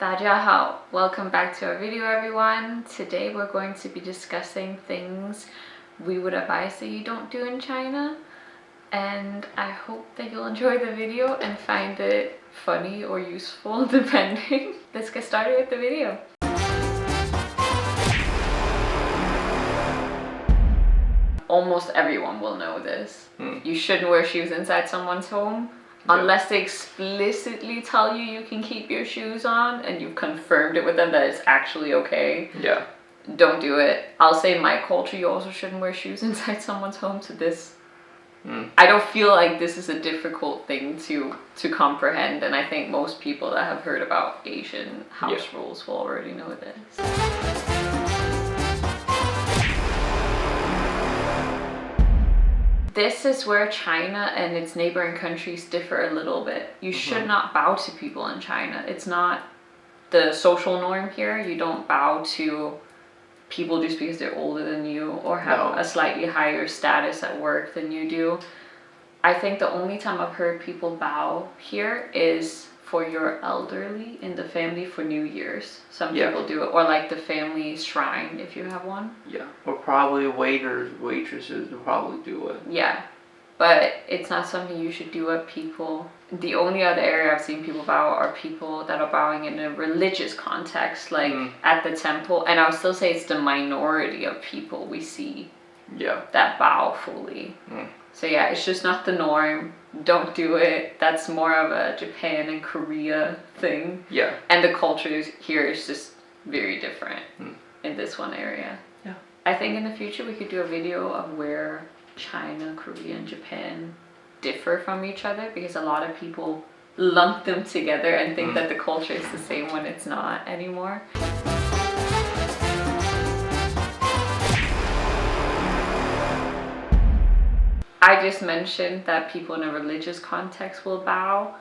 大家好, welcome back to our video everyone. Today we're going to be discussing things we would advise that you don't do in China. And I hope that you'll enjoy the video and find it funny or useful depending. Let's get started with the video. Almost everyone will know this. You shouldn't wear shoes inside someone's home. Unless they explicitly tell you can keep your shoes on and you've confirmed it with them that it's actually okay. Yeah. Don't do it. I'll say in my culture, you also shouldn't wear shoes inside someone's home. So this, I don't feel like this is a difficult thing to comprehend. And I think most people that have heard about Asian house rules will already know this. This is where China and its neighboring countries differ a little bit. You should not bow to people in China. It's not the social norm here. You don't bow to people just because they're older than you or have a slightly higher status at work than you do. I think the only time I've heard people bow here is for your elderly in the family for New Year's. Some people do it, or like the family shrine if you have one. Yeah, or probably waiters, waitresses will probably do it. Yeah, but it's not something you should do at people. The only other area I've seen people bow are people that are bowing in a religious context, like at the temple. And I would still say it's the minority of people we see that bow fully. So yeah, it's just not the norm. Don't do it. That's more of a Japan and Korea thing. Yeah. And the culture here is just very different in this one area. Yeah. I think in the future we could do a video of where China, Korea, and Japan differ from each other, because a lot of people lump them together and think that the culture is the same when it's not anymore. I just mentioned that people in a religious context will bow.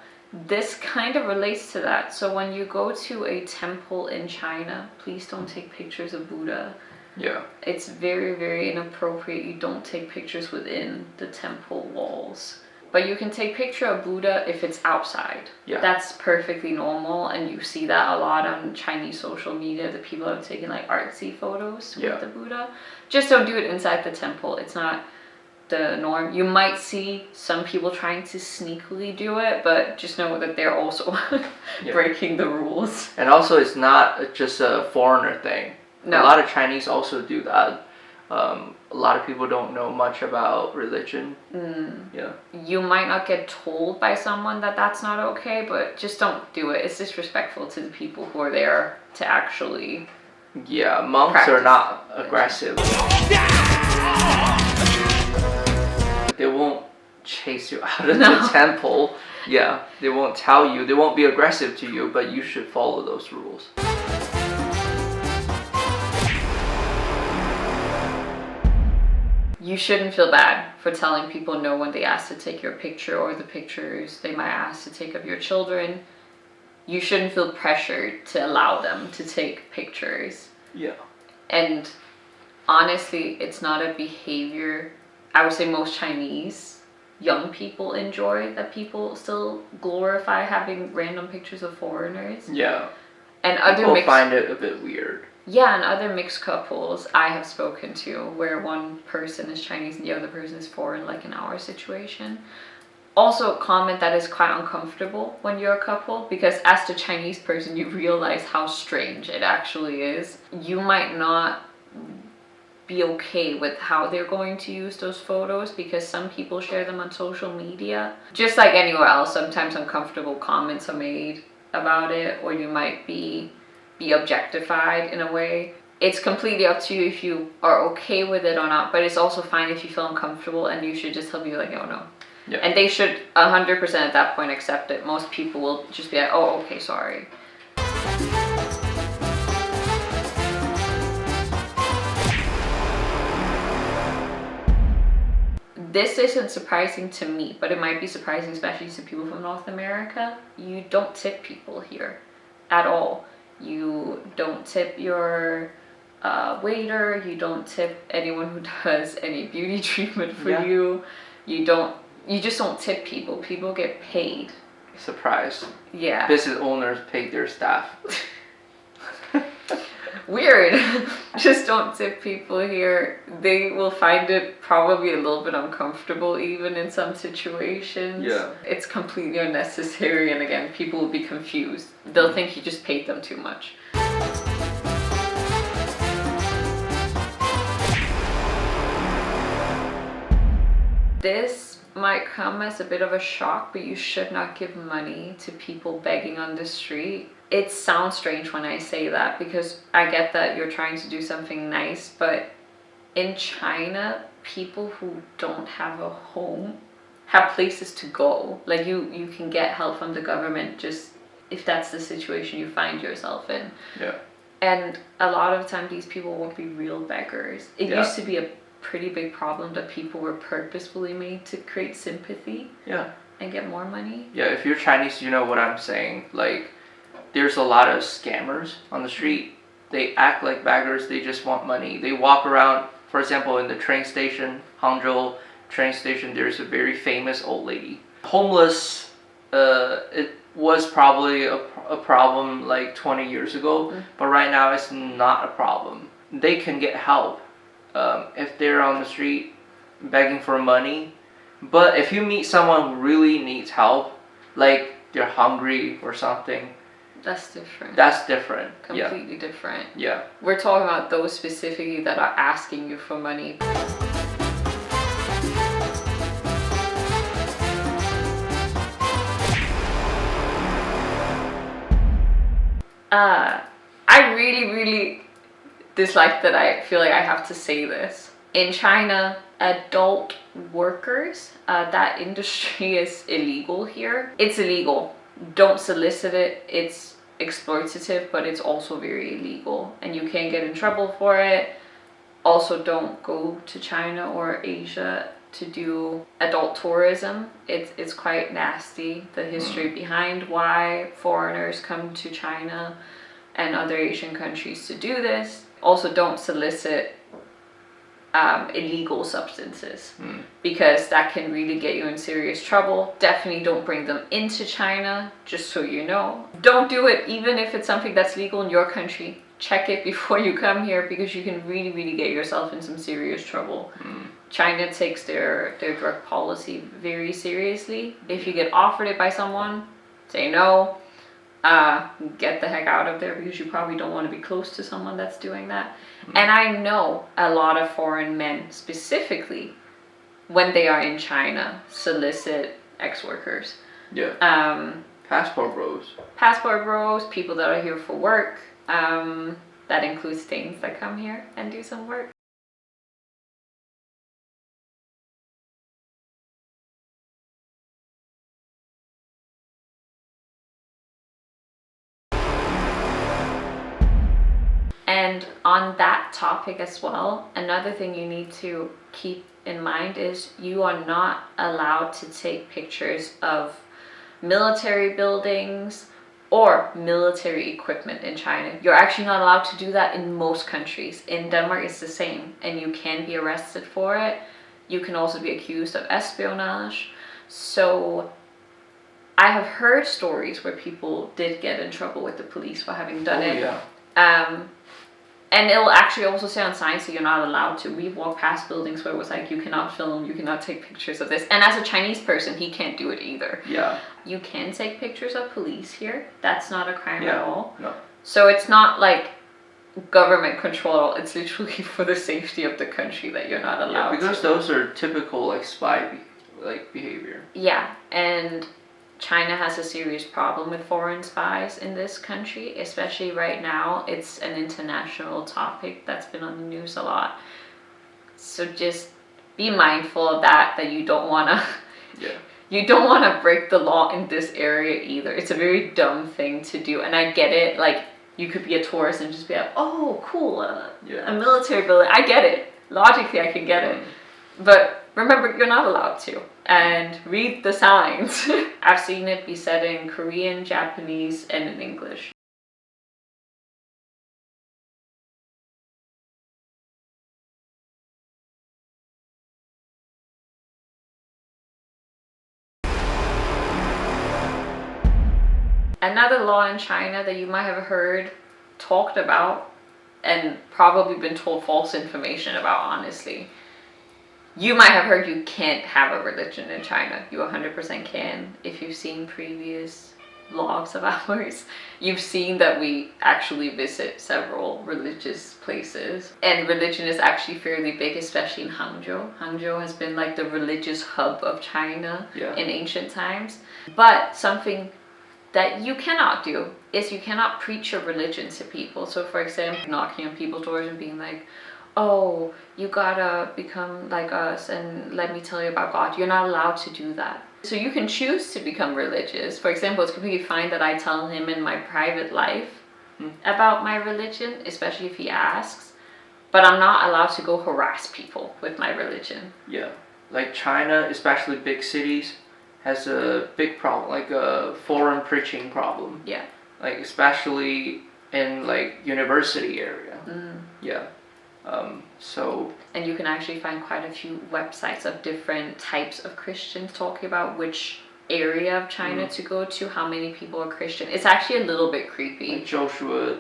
This kind of relates to that. So when you go to a temple in China, please don't take pictures of Buddha. Yeah. It's very, very inappropriate. You don't take pictures within the temple walls. But you can take picture of Buddha if it's outside. Yeah. That's perfectly normal, and you see that a lot on Chinese social media. The people have taken like artsy photos with the Buddha. Just don't do it inside the temple. It's not the norm. You might see some people trying to sneakily do it, but just know that they're also breaking the rules. And also, it's not just a foreigner thing. No. A lot of Chinese also do that. A lot of people don't know much about religion. Yeah. You might not get told by someone that that's not okay, but just don't do it. It's disrespectful to the people who are there to actually monks are not aggressive. They won't chase you out of the temple. Yeah, they won't tell you. They won't be aggressive to you, but you should follow those rules. You shouldn't feel bad for telling people no when they ask to take your picture, or the pictures they might ask to take of your children. You shouldn't feel pressured to allow them to take pictures. Yeah. And honestly, it's not a behavior I would say most Chinese young people enjoy, that people still glorify having random pictures of foreigners. Yeah. And other people find it a bit weird. Yeah, and other mixed couples I have spoken to where one person is Chinese and the other person is foreign, like in our situation, also comment that is quite uncomfortable when you're a couple, because as the Chinese person you realize how strange it actually is. You might not be okay with how they're going to use those photos, because some people share them on social media. Just like anywhere else, sometimes uncomfortable comments are made about it, or you might be objectified in a way. It's completely up to you if you are okay with it or not, but it's also fine if you feel uncomfortable, and you should just tell me like, oh no. Yeah. And they should 100% at that point accept it. Most people will just be like, oh, okay, sorry. This isn't surprising to me, but it might be surprising especially to people from North America. You don't tip people here at all. You don't tip your waiter. You don't tip anyone who does any beauty treatment for you. You just don't tip people. People get paid. Surprise. Yeah. Business owners pay their staff. weird. Just don't tip people here. They will find it probably a little bit uncomfortable even in some situations. Yeah. It's completely unnecessary, and again, people will be confused. They'll think you just paid them too much. This might come as a bit of a shock, but you should not give money to people begging on the street. It sounds strange when I say that because I get that you're trying to do something nice, but in China, people who don't have a home have places to go. Like you can get help from the government just if that's the situation you find yourself in. Yeah. And a lot of the time these people won't be real beggars. It used to be a pretty big problem that people were purposefully made to create sympathy. Yeah. And get more money. Yeah, if you're Chinese, you know what I'm saying. Like, there's a lot of scammers on the street. They act like beggars. They just want money. They walk around. For example, in the train station, Hangzhou train station, there's a very famous old lady. Homeless, it was probably a problem like 20 years ago, but right now it's not a problem. They can get help if they're on the street begging for money. But if you meet someone who really needs help, like they're hungry or something, that's different. That's different. Completely different. Yeah. We're talking about those specifically that are asking you for money. I really dislike that I feel like I have to say this. In China, adult workers, that industry is illegal here. It's illegal. Don't solicit it. It's exploitative, but it's also very illegal and you can't get in trouble for it. Also, don't go to China or Asia to do adult tourism. It's quite nasty, the history behind why foreigners come to China and other Asian countries to do this. Also, don't solicit illegal substances because that can really get you in serious trouble. Definitely don't bring them into China, just so you know. Don't do it even if it's something that's legal in your country. Check it before you come here because you can really get yourself in some serious trouble. China takes their drug policy very seriously. If you get offered it by someone, say no. Get the heck out of there because you probably don't want to be close to someone that's doing that. And I know a lot of foreign men specifically when they are in China solicit ex-workers. Yeah. Passport bros, people that are here for work. That includes things that come here and do some work. And on that topic as well, another thing you need to keep in mind is you are not allowed to take pictures of military buildings or military equipment in China. You're actually not allowed to do that in most countries. In Denmark, it's the same, and you can be arrested for it. You can also be accused of espionage. So I have heard stories where people did get in trouble with the police for having done it. Yeah. And it'll actually also say on signs that you're not allowed to. We've walked past buildings where it was like, you cannot film, you cannot take pictures of this. And as a Chinese person, he can't do it either. Yeah. You can take pictures of police here. That's not a crime at all. No. So it's not like government control. It's literally for the safety of the country that you're not allowed to. Because those are typical like spy behavior. Yeah, and China has a serious problem with foreign spies in this country, especially right now. It's an international topic that's been on the news a lot. So just be mindful of that you don't want to you don't want to break the law in this area either. It's a very dumb thing to do. And I get it, like you could be a tourist and just be like, oh cool, a military building. I get it. Logically I can get it. But remember, you're not allowed to. And read the signs. I've seen it be said in Korean, Japanese, and in English. Another law in China that you might have heard talked about and probably been told false information about, honestly. You might have heard you can't have a religion in China. You 100% can. If you've seen previous vlogs of ours, you've seen that we actually visit several religious places. And religion is actually fairly big, especially in Hangzhou. Hangzhou has been like the religious hub of China in ancient times. But something that you cannot do is you cannot preach your religion to people. So for example, knocking on people's doors and being like, oh, you gotta become like us and let me tell you about God. You're not allowed to do that. So you can choose to become religious. For example, it's completely fine that I tell him in my private life about my religion, especially if he asks. But I'm not allowed to go harass people with my religion. Yeah, like China, especially big cities, has a big problem, like a foreign preaching problem. Yeah. Like especially in like university area. Yeah. And you can actually find quite a few websites of different types of Christians talking about which area of China to go to, how many people are Christian. It's actually a little bit creepy. Like Joshua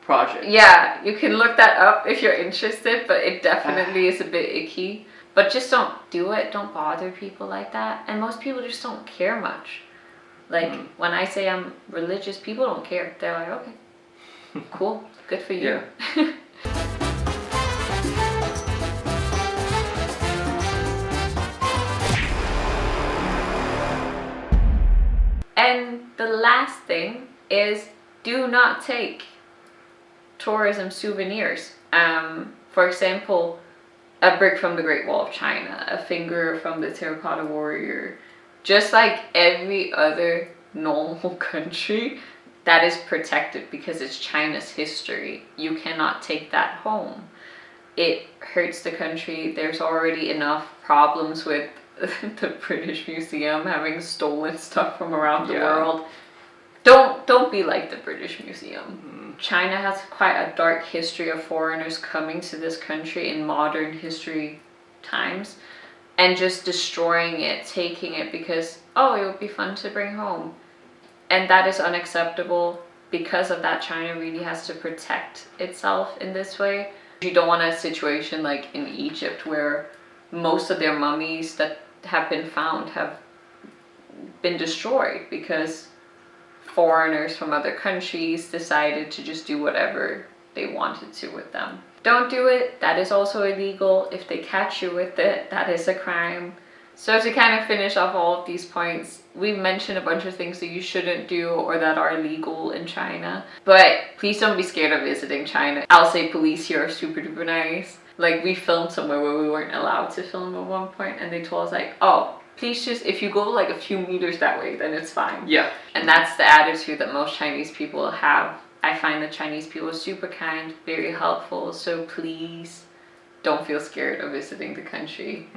Project. Yeah, you can look that up if you're interested, but it definitely is a bit icky. But just don't do it. Don't bother people like that. And most people just don't care much. Like when I say I'm religious, people don't care. They're like, okay, cool, good for you. Yeah. And the last thing is, do not take tourism souvenirs. For example, a brick from the Great Wall of China, a finger from the Terracotta Warrior. Just like every other normal country that is protected because it's China's history. You cannot take that home. It hurts the country. There's already enough problems with the British Museum having stolen stuff from around the world. Don't be like the British Museum. China has quite a dark history of foreigners coming to this country in modern history times and just destroying it, taking it because, oh, it would be fun to bring home. And that is unacceptable. Because of that, China really has to protect itself in this way. You don't want a situation like in Egypt where most of their mummies that have been found have been destroyed because foreigners from other countries decided to just do whatever they wanted to with them. Don't do it. That is also illegal. If they catch you with it, that is a crime. So to kind of finish off all of these points, we've mentioned a bunch of things that you shouldn't do or that are illegal in China. But please don't be scared of visiting China. I'll say police here are super duper nice. Like we filmed somewhere where we weren't allowed to film at one point and they told us like, oh, please just, if you go like a few meters that way, then it's fine. Yeah. And that's the attitude that most Chinese people have. I find that Chinese people are super kind, very helpful. So please don't feel scared of visiting the country.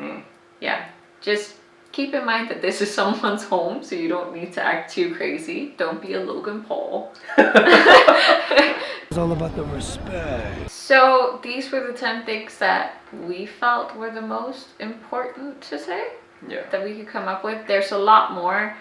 Yeah. Just keep in mind that this is someone's home, so you don't need to act too crazy. Don't be a Logan Paul. It's all about the respect. So these were the 10 things that we felt were the most important to say. Yeah. That we could come up with. There's a lot more.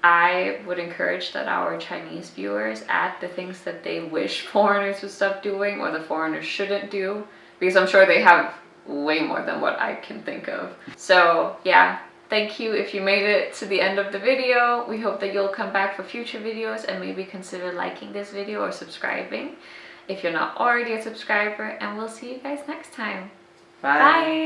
I would encourage that our Chinese viewers add the things that they wish foreigners would stop doing or the foreigners shouldn't do. Because I'm sure they have way more than what I can think of. So yeah, thank you if you made it to the end of the video. We hope that you'll come back for future videos and maybe consider liking this video or subscribing if you're not already a subscriber, and we'll see you guys next time. Bye. Bye.